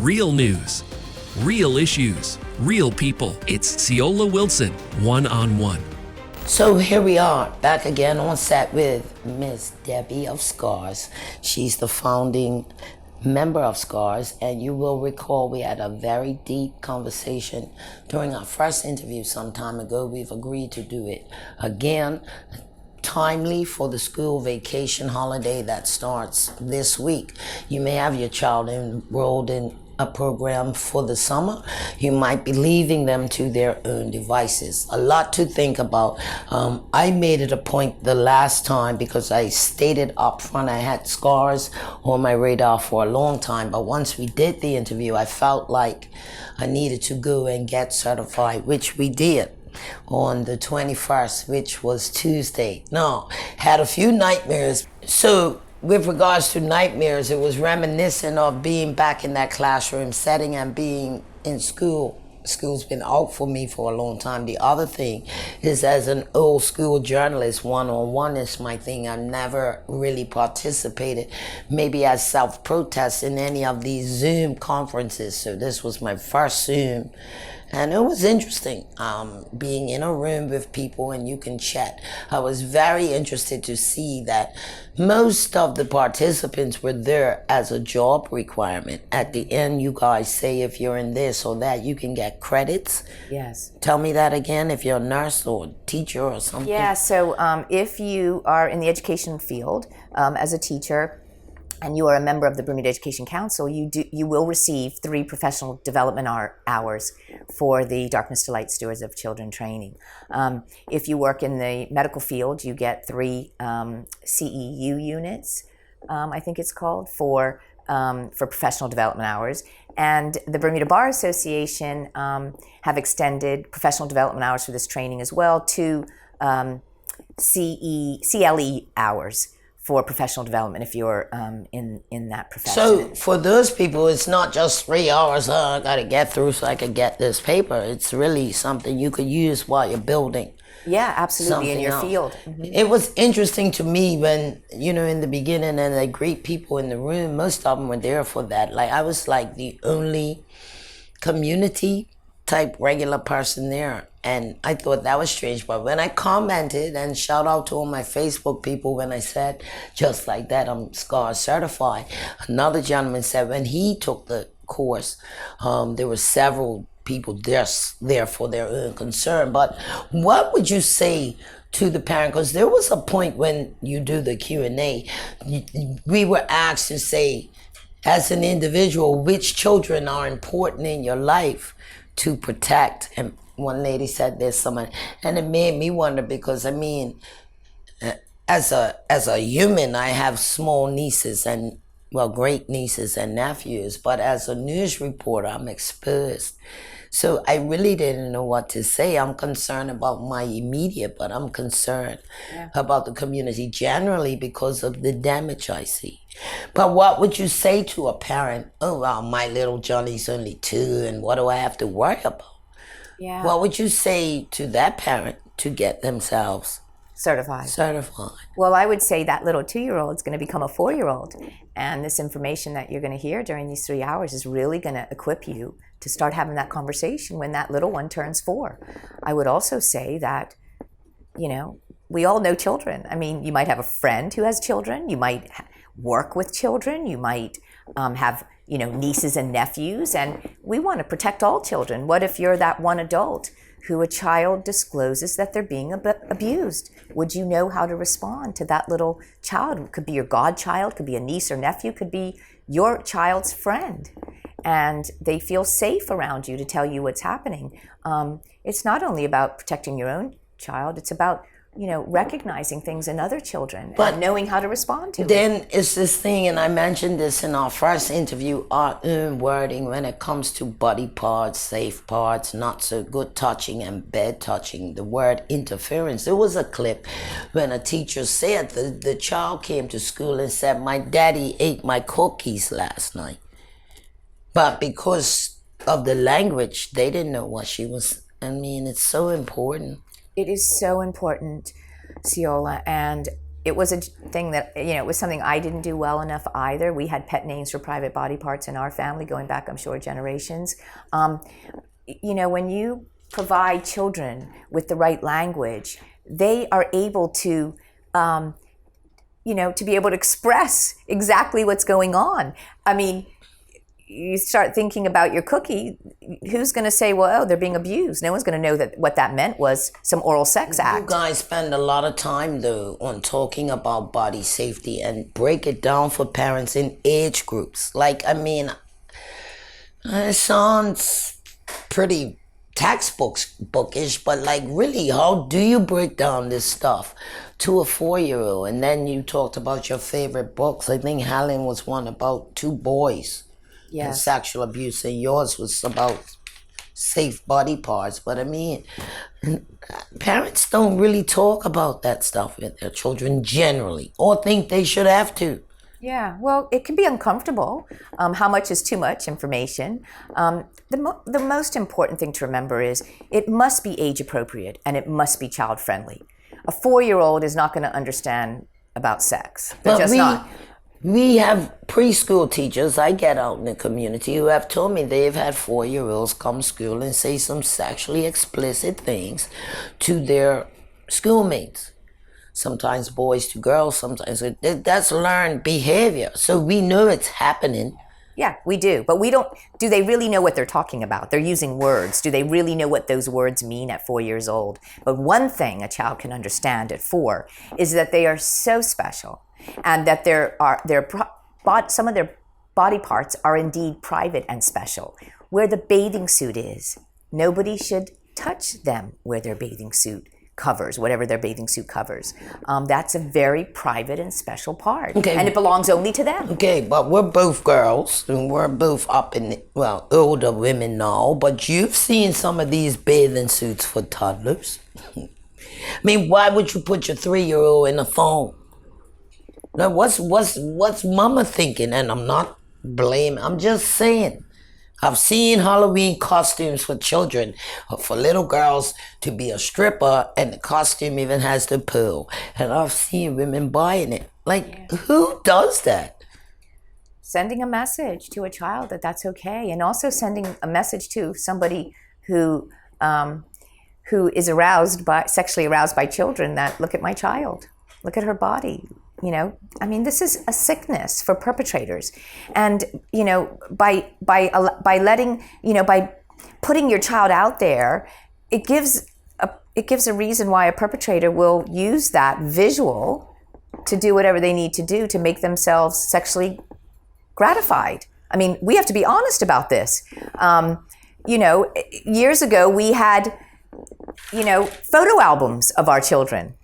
Real news, real issues, real people. It's Ciola Wilson, one-on-one. So here we are, back again on set with Miss Debi of SCARS. She's the founding member of SCARS, and you will recall we had a very deep conversation during our first interview some time ago. We've agreed to do it again, timely for the school vacation holiday that starts this week. You may have your child enrolled in a program for the summer. You might be leaving them to their own devices. A lot to think about. I made it a point the last time because I stated up front I had SCARS on my radar for a long time, but once we did the interview, I felt like I needed to go and get certified, which we did on the 21st, which was Tuesday. No, had a few nightmares. So with regards to nightmares, it was reminiscent of being back in that classroom setting and being in school. School's been out for me for a long time. The other thing is, as an old school journalist, one-on-one is my thing. I've never really participated, maybe as self-protest in any of these Zoom conferences. So this was my first Zoom. And it was interesting, being in a room with people and you can chat. I was very interested to see that most of the participants were there as a job requirement. At the end, you guys say if you're in this or that, you can get credits. Yes. Tell me that again, if you're a nurse or teacher or something. Yeah, so if you are in the education field as a teacher, and you are a member of the Bermuda Education Council, you will receive 3 professional development hours for the Darkness to Light Stewards of Children training. If you work in the medical field, you get 3 CEU units, I think it's called, for professional development hours. And the Bermuda Bar Association have extended professional development hours for this training as well to CLE hours for professional development if you're in that profession. So for those people, it's not just 3 hours, I gotta get through so I can get this paper. It's really something you could use while you're building. Yeah, absolutely, in your field. Mm-hmm. It was interesting to me when, in the beginning, and they greet people in the room, most of them were there for that. Like, I was like the only community type regular person there. And I thought that was strange. But when I commented, and shout out to all my Facebook people when I said, just like that, I'm SCARS certified. Another gentleman said when he took the course, there were several people just there for their own concern. But what would you say to the parent? Because there was a point when you do the Q&A, we were asked to say, as an individual, which children are important in your life to protect. And one lady said there's someone, and it made me wonder because as a human, I have small nieces and great nieces and nephews, but as a news reporter, I'm exposed. So I really didn't know what to say. I'm concerned about my immediate, but I'm concerned about the community generally because of the damage I see. But what would you say to a parent? Oh, well, my little Johnny's only 2, and what do I have to worry about? Yeah. What would you say to that parent to get themselves certified? Well, I would say that little 2-year-old is going to become a 4-year-old. And this information that you're going to hear during these 3 hours is really going to equip you to start having that conversation when that little one turns 4. I would also say that, we all know children. I mean, you might have a friend who has children. You might work with children. You might have nieces and nephews, and we want to protect all children. What if you're that one adult who a child discloses that they're being abused? Would you know how to respond to that little child? It could be your godchild, could be a niece or nephew, could be your child's friend. And they feel safe around you to tell you what's happening. It's not only about protecting your own child, it's about recognizing things in other children, but knowing how to respond to it. Then it's this thing, and I mentioned this in our first interview, our own wording when it comes to body parts, safe parts, not so good touching, and bad touching, the word interference. There was a clip when a teacher said the child came to school and said, my daddy ate my cookies last night. But because of the language, they didn't know what she was. I mean, it's so important. It is so important, Ciola, and it was a thing that, it was something I didn't do well enough either. We had pet names for private body parts in our family going back, I'm sure, generations. When you provide children with the right language, they are able to, to be able to express exactly what's going on. I mean, you start thinking about your cookie, who's going to say, well, oh, they're being abused? No one's going to know that what that meant was some oral sex act. You guys spend a lot of time, though, on talking about body safety and break it down for parents in age groups. Like, I mean, it sounds pretty bookish, but like, really, how do you break down this stuff to a 4-year-old? And then you talked about your favorite books. I think Helen was one about 2 boys. Yes. And sexual abuse, and yours was about safe body parts. But I mean, parents don't really talk about that stuff with their children generally, or think they should have to. Yeah, well, it can be uncomfortable. How much is too much information? The most important thing to remember is it must be age appropriate and it must be child friendly. A 4-year-old is not going to understand about sex. They're just not. We have preschool teachers I get out in the community who have told me they've had 4-year-olds come to school and say some sexually explicit things to their schoolmates. Sometimes boys to girls, sometimes that's learned behavior. So we know it's happening. Yeah, we do. But do they really know what they're talking about? They're using words. Do they really know what those words mean at 4 years old? But one thing a child can understand at 4 is that they are so special, and that some of their body parts are indeed private and special. Where the bathing suit is, nobody should touch them where their bathing suit covers, whatever their bathing suit covers. That's a very private and special part. Okay. And it belongs only to them. Okay, but we're both girls, and we're both older women now, but you've seen some of these bathing suits for toddlers. I mean, why would you put your 3-year-old in a phone? Now, what's mama thinking? And I'm not blaming, I'm just saying. I've seen Halloween costumes for children, for little girls to be a stripper, and the costume even has the pearl. And I've seen women buying it. Like, who does that? Sending a message to a child that that's okay, and also sending a message to somebody who is sexually aroused by children, that look at my child, look at her body. I mean, this is a sickness for perpetrators, and by putting your child out there, it gives a reason why a perpetrator will use that visual to do whatever they need to do to make themselves sexually gratified. I mean, we have to be honest about this. Years ago we had, photo albums of our children.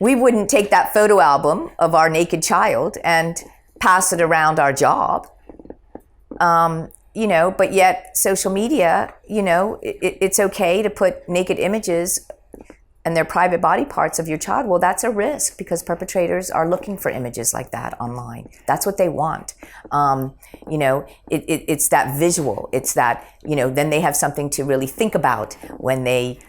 We wouldn't take that photo album of our naked child and pass it around our job. But yet social media, it's okay to put naked images and their private body parts of your child. Well, that's a risk because perpetrators are looking for images like that online. That's what they want. It's that visual. It's that, then they have something to really think about when they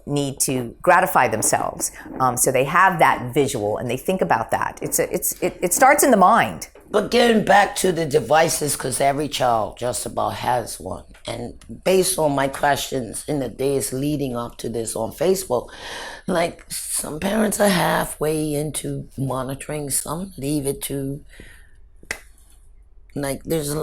need to gratify themselves. So they have that visual and they think about that. It starts in the mind. But getting back to the devices, because every child just about has one. And based on my questions in the days leading up to this on Facebook, like, some parents are halfway into monitoring, some leave it to, like, there's,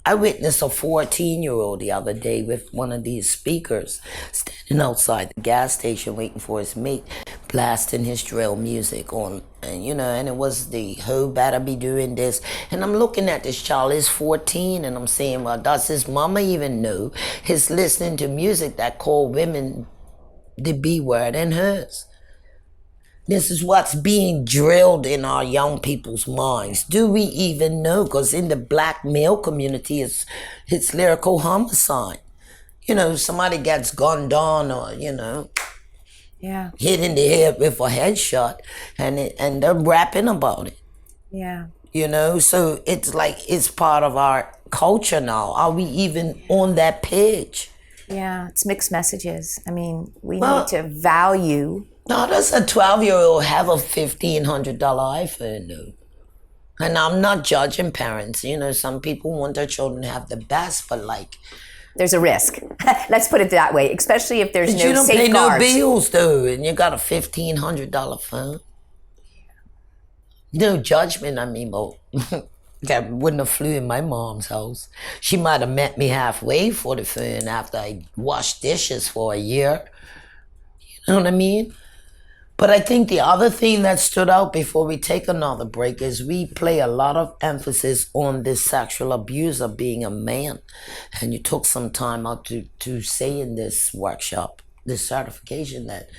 I witnessed a 14-year-old the other day with one of these speakers standing outside the gas station waiting for his mate, blasting his drill music on, and it was the "who better be doing this." And I'm looking at this child, he's 14, and I'm saying, well, does his mama even know he's listening to music that called women the B word and hers? This is what's being drilled in our young people's minds. Do we even know? Because in the black male community, it's lyrical homicide. Somebody gets gunned on or, hit in the head with a headshot, and they're rapping about it. Yeah. So it's like it's part of our culture now. Are we even on that page? Yeah, it's mixed messages. I mean, we need to value Now, does a 12-year-old have a $1,500 iPhone, though? And I'm not judging parents. You know, some people want their children to have the best, but like, There's a risk. Let's put it that way, especially if there's but no you don't pay safeguards. no bills, though, and you got a $1,500 phone. No judgment, I mean, but that wouldn't have flew in my mom's house. She might have met me halfway for the phone after I washed dishes for a year. You know what I mean? But I think the other thing that stood out before we take another break is we play a lot of emphasis on this sexual abuse of being a man. And you took some time out to say in this workshop, this certification, that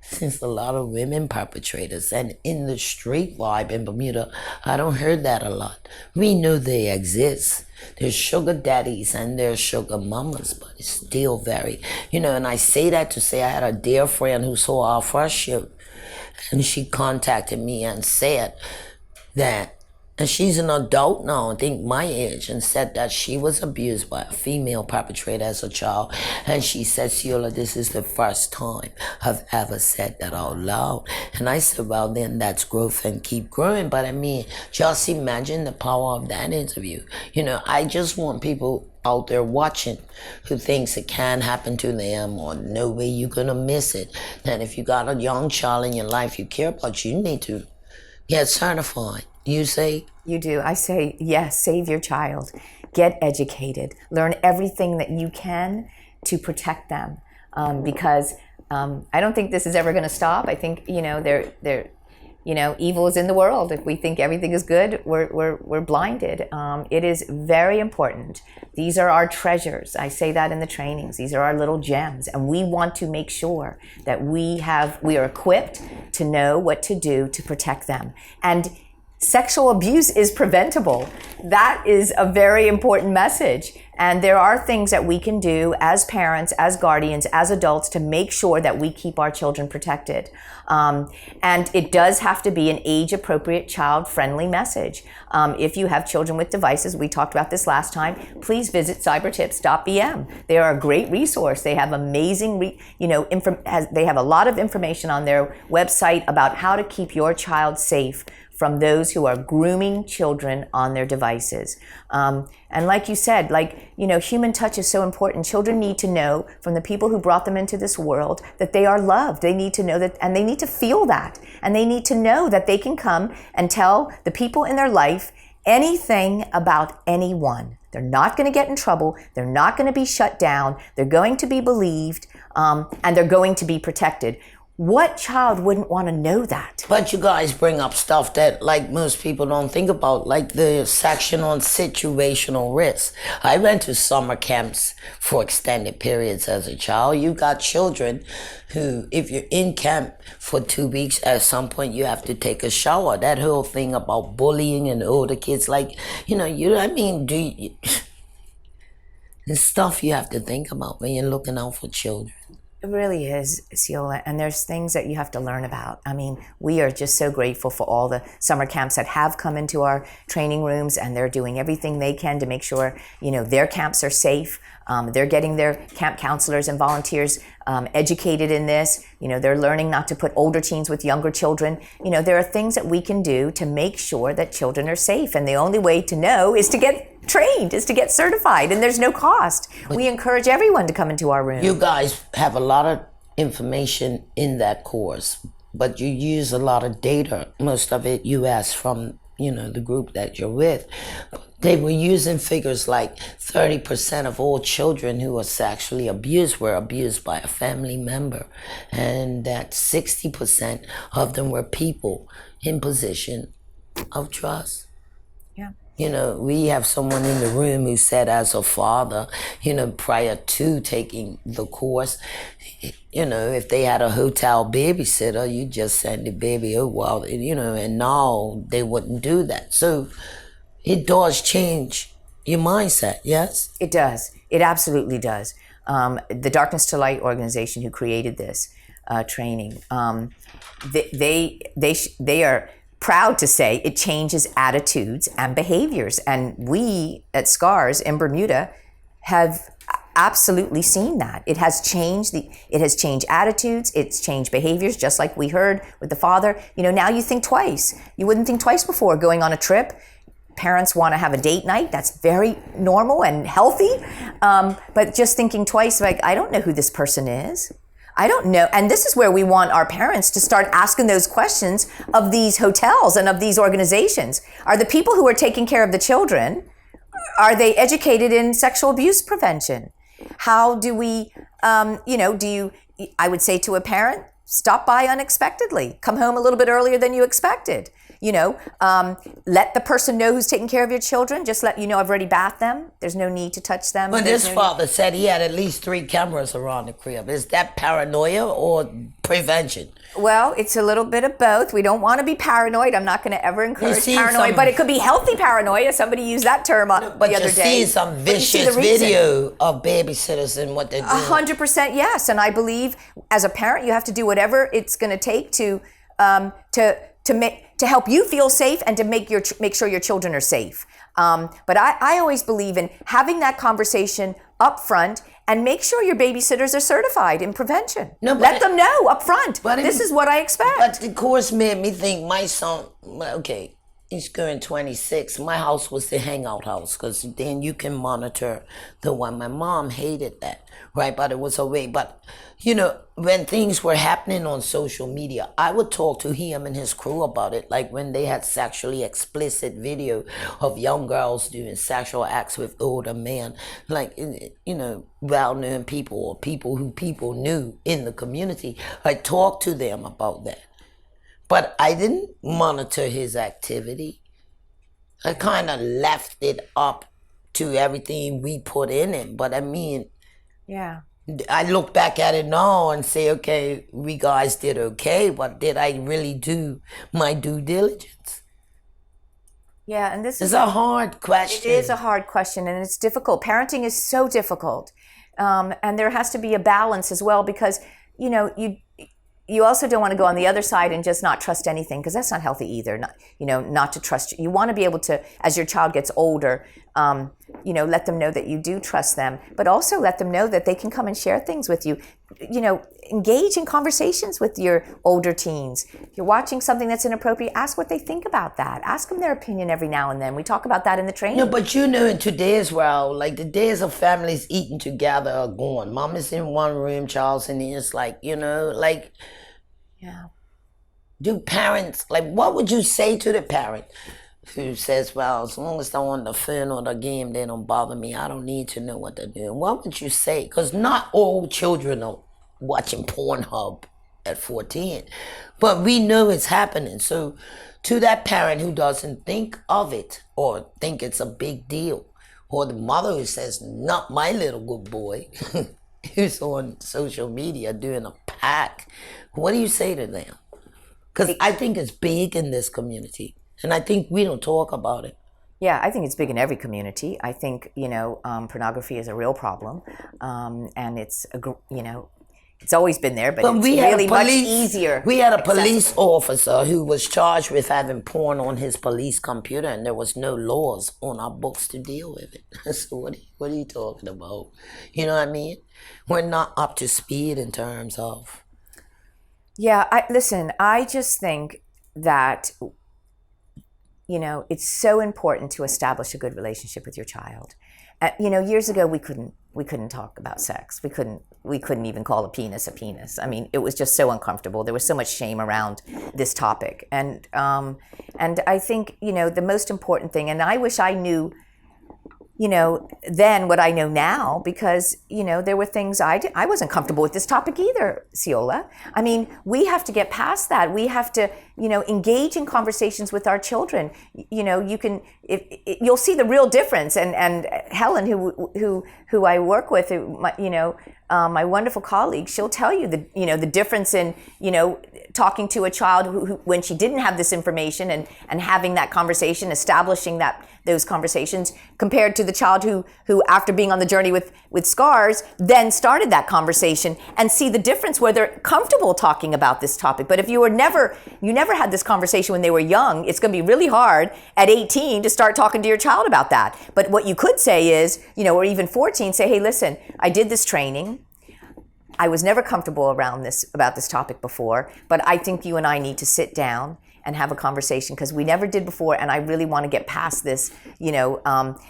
since a lot of women perpetrators, and in the street vibe in Bermuda, I don't hear that a lot. We know they exist. There's sugar daddies and there's sugar mamas, but it's still very, and I say that to say I had a dear friend who saw our first show, and she contacted me and said that, and she's an adult now, I think my age, and said that she was abused by a female perpetrator as a child. And she said, Ciola, this is the first time I've ever said that out loud. And I said, well, then that's growth and keep growing. But I mean, just imagine the power of that interview. I just want people out there watching who thinks it can happen to them or no way you're going to miss it. That if you got a young child in your life you care about, you need to get certified. You say? You do. I say, yes, save your child. Get educated. Learn everything that you can to protect them. Because I don't think this is ever going to stop. I think, evil is in the world. If we think everything is good, we're blinded. It is very important. These are our treasures. I say that in the trainings. These are our little gems. And we want to make sure that we are equipped to know what to do to protect them. And sexual abuse is preventable. That is a very important message. And there are things that we can do as parents, as guardians, as adults to make sure that we keep our children protected. And it does have to be an age-appropriate, child-friendly message. If you have children with devices, we talked about this last time, please visit cybertips.bm. They are a great resource. They have amazing, they have a lot of information on their website about how to keep your child safe from those who are grooming children on their devices. And like you said, human touch is so important. Children need to know from the people who brought them into this world that they are loved. They need to know that, and they need to feel that. And they need to know that they can come and tell the people in their life anything about anyone. They're not going to get in trouble. They're not going to be shut down. They're going to be believed, and they're going to be protected. What child wouldn't want to know that? But you guys bring up stuff that most people don't think about, like the section on situational risk. I went to summer camps for extended periods as a child. You got children who, if you're in camp for 2 weeks, at some point you have to take a shower. That whole thing about bullying and older kids, there's stuff you have to think about when you're looking out for children. It really is, Ciola, and there's things that you have to learn about. I mean, we are just so grateful for all the summer camps that have come into our training rooms, and they're doing everything they can to make sure, their camps are safe. They're getting their camp counselors and volunteers educated in this. They're learning not to put older teens with younger children. There are things that we can do to make sure that children are safe, and the only way to know is to get trained, is to get certified, and there's no cost. We encourage everyone to come into our room. You guys have a lot of information in that course, but you use a lot of data. Most of it you ask from, the group that you're with. They were using figures like 30% of all children who were sexually abused were abused by a family member, and that 60% of them were people in position of trust. Yeah. We have someone in the room who said as a father, prior to taking the course, if they had a hotel babysitter, you just send the baby over, and now they wouldn't do that. So it does change your mindset, yes? It does. It absolutely does. The Darkness to Light organization who created this training, they are proud to say it changes attitudes and behaviors. And we at SCARS in Bermuda have absolutely seen that. It has changed attitudes, it's changed behaviors, just like we heard with the father. Now you think twice. You wouldn't think twice before going on a trip. Parents want to have a date night. That's very normal and healthy. But just thinking twice, like, I don't know who this person is. I don't know. And this is where we want our parents to start asking those questions of these hotels and of these organizations. Are the people who are taking care of the children, are they educated in sexual abuse prevention? How do we, I would say to a parent, stop by unexpectedly. Come home a little bit earlier than you expected. Let the person know who's taking care of your children. Just let you know I've already bathed them. There's no need to touch them. But this father said he had at least 3 cameras around the crib. Is that paranoia or prevention? Well, it's a little bit of both. We don't want to be paranoid. I'm not going to ever encourage paranoia, but it could be healthy paranoia. Somebody used that term the other day. But you see some vicious video of babysitters and what they're doing. 100% yes. And I believe as a parent, you have to do whatever it's going to take to help you feel safe and to make sure your children are safe. But I always believe in having that conversation up front and make sure your babysitters are certified in prevention. Let them know up front. This is what I expect. But the course made me think my son, okay, he's going 26. My house was the hangout house because then you can monitor the one. My mom hated that, right? But it was a way. But, when things were happening on social media, I would talk to him and his crew about it. Like when they had sexually explicit video of young girls doing sexual acts with older men, like, well-known people or people who people knew in the community. I talked to them about that. But I didn't monitor his activity. I kind of left it up to everything we put in it. But I mean, yeah, I look back at it now and say, okay, we guys did okay, but did I really do my due diligence? Yeah, and this is a hard question. It is a hard question, and it's difficult. Parenting is so difficult. And there has to be a balance as well because, you also don't want to go on the other side and just not trust anything because that's not healthy either. Not to trust. You want to be able to, as your child gets older, let them know that you do trust them, but also let them know that they can come and share things with you. Engage in conversations with your older teens. If you're watching something that's inappropriate, ask what they think about that. Ask them their opinion every now and then. We talk about that in the training. No, but in today's world, like the days of families eating together are gone. Mom is in one room, child's in the other. Like, yeah. Do parents, what would you say to the parent who says, well, as long as they're on the phone or the game, they don't bother me. I don't need to know what they're doing. What would you say? Because not all children are watching Pornhub at 14. But we know it's happening. So to that parent who doesn't think of it or think it's a big deal, or the mother who says, not my little good boy, who's on social media doing a pack, what do you say to them? Because I think it's big in this community. And I think we don't talk about it. Yeah, I think it's big in every community. I think, pornography is a real problem. And it's always been there, but it's really much easier. We had a police officer who was charged with having porn on his police computer, and there was no laws on our books to deal with it. So what are you talking about? You know what I mean? We're not up to speed in terms of... Yeah, I just think that, it's so important to establish a good relationship with your child. Years ago, we couldn't talk about sex. We couldn't even call a penis a penis. I mean, it was just so uncomfortable. There was so much shame around this topic. And I think, the most important thing, and I wish I knew, then what I know now, because, there were things I wasn't comfortable with this topic either, Ciola. I mean, we have to get past that. We have to, engage in conversations with our children. You'll see the real difference. And Helen, who I work with, my wonderful colleague, she'll tell you the difference in talking to a child who when she didn't have this information and having that conversation, establishing those conversations, compared to the child who after being on the journey with scars then started that conversation, and see the difference where they're comfortable talking about this topic. But if you never had this conversation when they were young, it's going to be really hard at 18 to start talking to your child about that. But what you could say is, or even 14, say, hey, listen, I did this training. I was never comfortable about this topic before, but I think you and I need to sit down and have a conversation because we never did before, and I really want to get past this,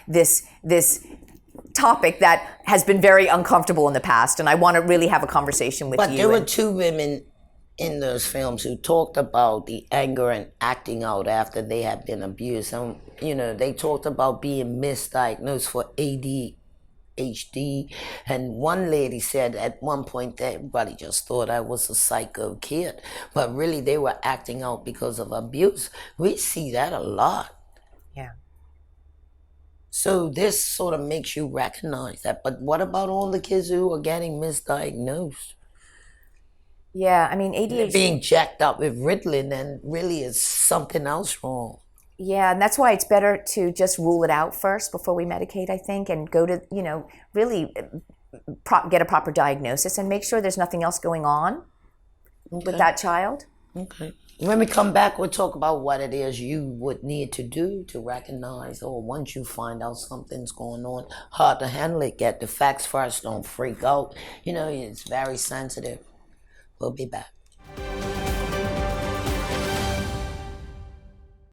this topic that has been very uncomfortable in the past, and I want to really have a conversation with you. But there were two women in those films who talked about the anger and acting out after they had been abused. And, they talked about being misdiagnosed for ADHD. And one lady said at one point that everybody just thought I was a psycho kid. But really they were acting out because of abuse. We see that a lot. Yeah. So this sort of makes you recognize that. But what about all the kids who are getting misdiagnosed? Yeah, I mean, ADHD... being jacked up with Ritalin and really is something else wrong. Yeah, and that's why it's better to just rule it out first before we medicate, I think, and go to, really get a proper diagnosis and make sure there's nothing else going on with that child. Okay. When we come back, we'll talk about what it is you would need to do to recognize, or once you find out something's going on, how to handle it. Get the facts first, don't freak out. It's very sensitive. We'll be back.